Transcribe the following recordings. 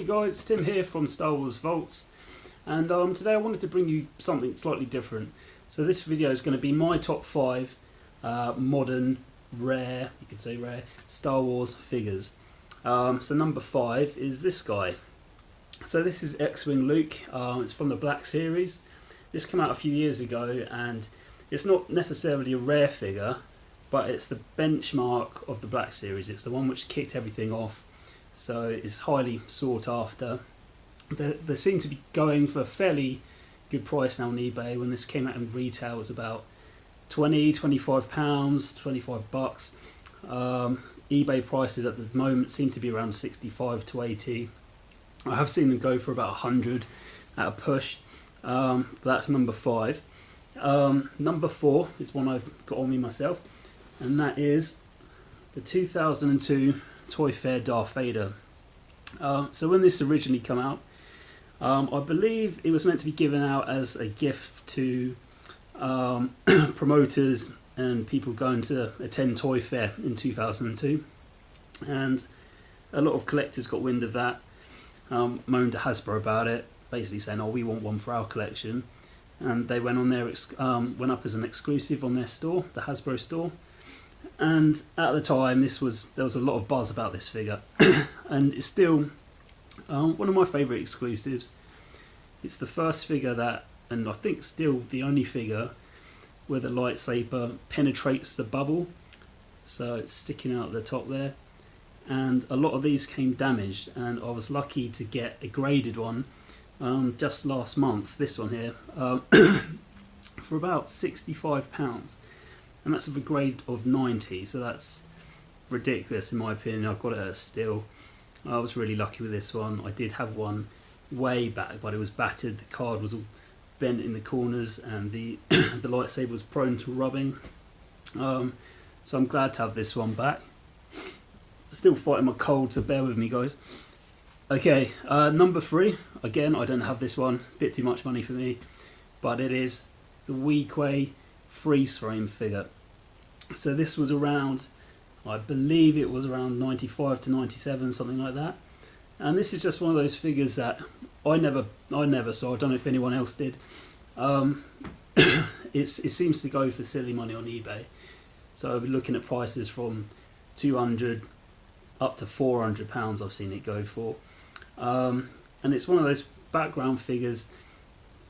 guys, it's Tim here from Star Wars Vaults, and today I wanted to bring you something slightly different. So this video is going to be my top 5 modern, rare, you could say rare, Star Wars figures. So number 5 is this guy. So this is XWing Luke. It's from the Black Series. This came out a few years ago, and it's not necessarily a rare figure, but it's the benchmark of the Black Series. It's the one which kicked everything off, so it's highly sought after. They seem to be going for a fairly good price now on eBay. When this came out in retail, it was about £25, 25 bucks. eBay prices at the moment seem to be around 65 to 80. I have seen them go for about 100 at a push. But that's number 5. Number 4 is one I've got on me myself, and that is the 2002 Toy Fair Darth Vader. So when this originally came out, I believe it was meant to be given out as a gift to promoters and people going to attend Toy Fair in 2002, and a lot of collectors got wind of that, moaned to Hasbro about it, basically saying, "Oh, we want one for our collection," and they went on there, went up as an exclusive on their store, the Hasbro store. And at the time, there was a lot of buzz about this figure, and it's still one of my favourite exclusives. It's the first figure that, and I think still the only figure, where the lightsaber penetrates the bubble, so it's sticking out at the top there. And a lot of these came damaged, and I was lucky to get a graded one just last month, this one here, for about £65. And that's of a grade of 90, so that's ridiculous in my opinion. I've got it at a steal. I was really lucky with this one. I did have one way back, but it was battered. The card was all bent in the corners, and the the lightsaber was prone to rubbing. So I'm glad to have this one back. Still fighting my cold, so bear with me, guys. Okay, number 3. Again, I don't have this one. It's a bit too much money for me, but it is the Weequay freeze frame figure. So this was around, I believe it was around 95 to 97, something like that. And this is just one of those figures that I never saw. I don't know if anyone else did. It seems to go for silly money on eBay. So I'll be looking at prices from 200 up to £400 I've seen it go for. And it's one of those background figures.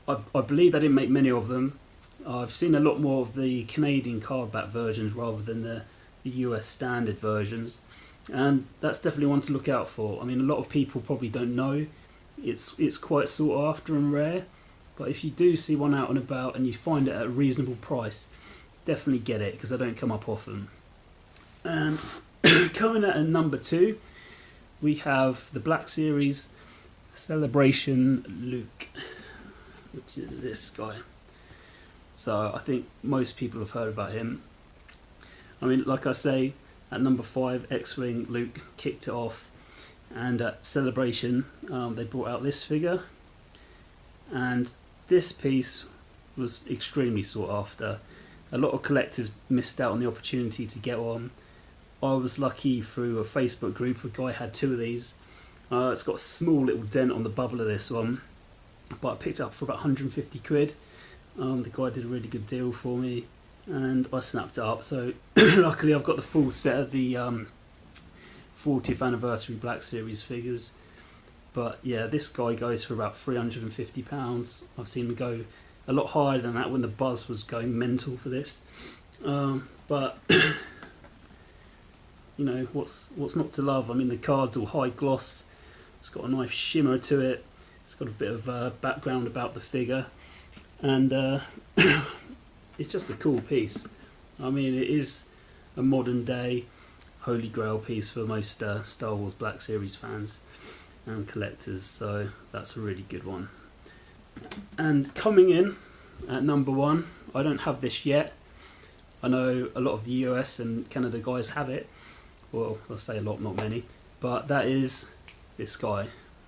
I believe they didn't make many of them. I've seen a lot more of the Canadian cardback versions rather than the US standard versions, and that's definitely one to look out for. I mean, a lot of people probably don't know it's quite sought after and rare, but if you do see one out and about and you find it at a reasonable price, definitely get it, because they don't come up often. And coming at number 2, we have the Black Series Celebration Luke, which is this guy. So I think most people have heard about him. I mean, like I say, at number 5, XWing Luke kicked it off, and at Celebration they brought out this figure, and this piece was extremely sought after. A lot of collectors missed out on the opportunity to get one. I was lucky through a Facebook group. A guy had 2 of these. It's got a small little dent on the bubble of this one, but I picked it up for about 150 quid. The guy did a really good deal for me, and I snapped it up. So luckily I've got the full set of the 40th anniversary Black Series figures. But yeah, this guy goes for about £350. I've seen him go a lot higher than that when the buzz was going mental for this. But you know, what's not to love? I mean, the card's all high gloss. It's got a nice shimmer to it. It's got a bit of background about the figure. And it's just a cool piece. I mean, it is a modern day holy grail piece for most Star Wars Black Series fans and collectors, so that's a really good one. And coming in at number 1, I don't have this yet. I know a lot of the US and Canada guys have it. Well, I'll say a lot, not many. But that is this guy.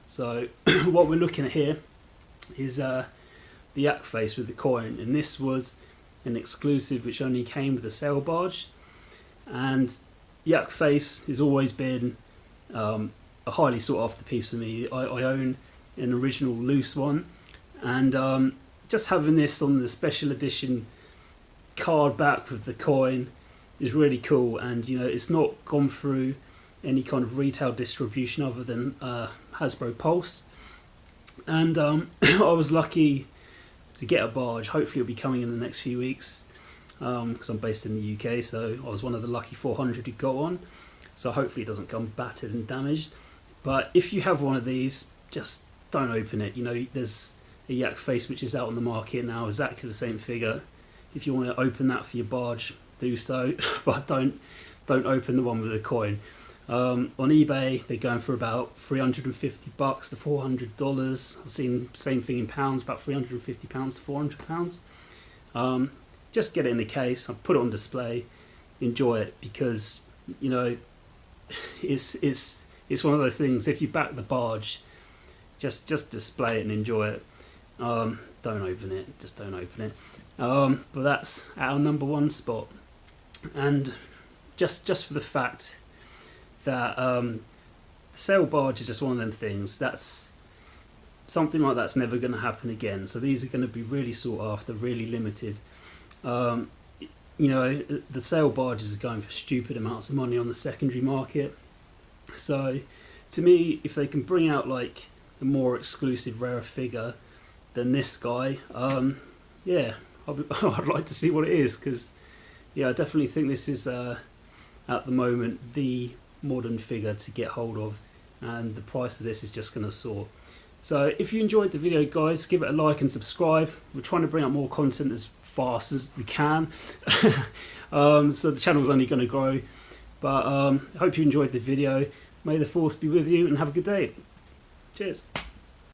So what we're looking at here is the yak face with the coin, and this was an exclusive which only came with a sail barge. And yak face has always been a highly sought after piece for me. I own an original loose one, and just having this on the special edition card back with the coin is really cool. And you know, it's not gone through any kind of retail distribution other than Hasbro Pulse. And I was lucky to get a barge. Hopefully it'll be coming in the next few weeks, because I'm based in the UK, so I was one of the lucky 400 who got one. So hopefully it doesn't come battered and damaged. But if you have one of these, just don't open it. You know, there's a Yak Face which is out on the market now, exactly the same figure. If you want to open that for your barge, do so, but don't open the one with the coin. On eBay they're going for about $350 to $400. I've seen same thing in pounds, about £350 to £400. Just get it in the case, I'll put it on display, enjoy it, because you know it's one of those things. If you back the barge, just display it and enjoy it. Don't open it, just don't open it. But that's our number one spot, and just for the fact that the sail barge is just one of them things. That's something like that's never going to happen again. So these are going to be really sought after, really limited. You know, the sail barges are going for stupid amounts of money on the secondary market. So to me, if they can bring out like a more exclusive, rarer figure than this guy, yeah, I'd like to see what it is, because yeah, I definitely think this is at the moment the modern figure to get hold of, and the price of this is just going to soar. So if you enjoyed the video, guys, give it a like and subscribe. We're trying to bring out more content as fast as we can. So the channel's only going to grow, but I hope you enjoyed the video. May the force be with you, and have a good day. Cheers.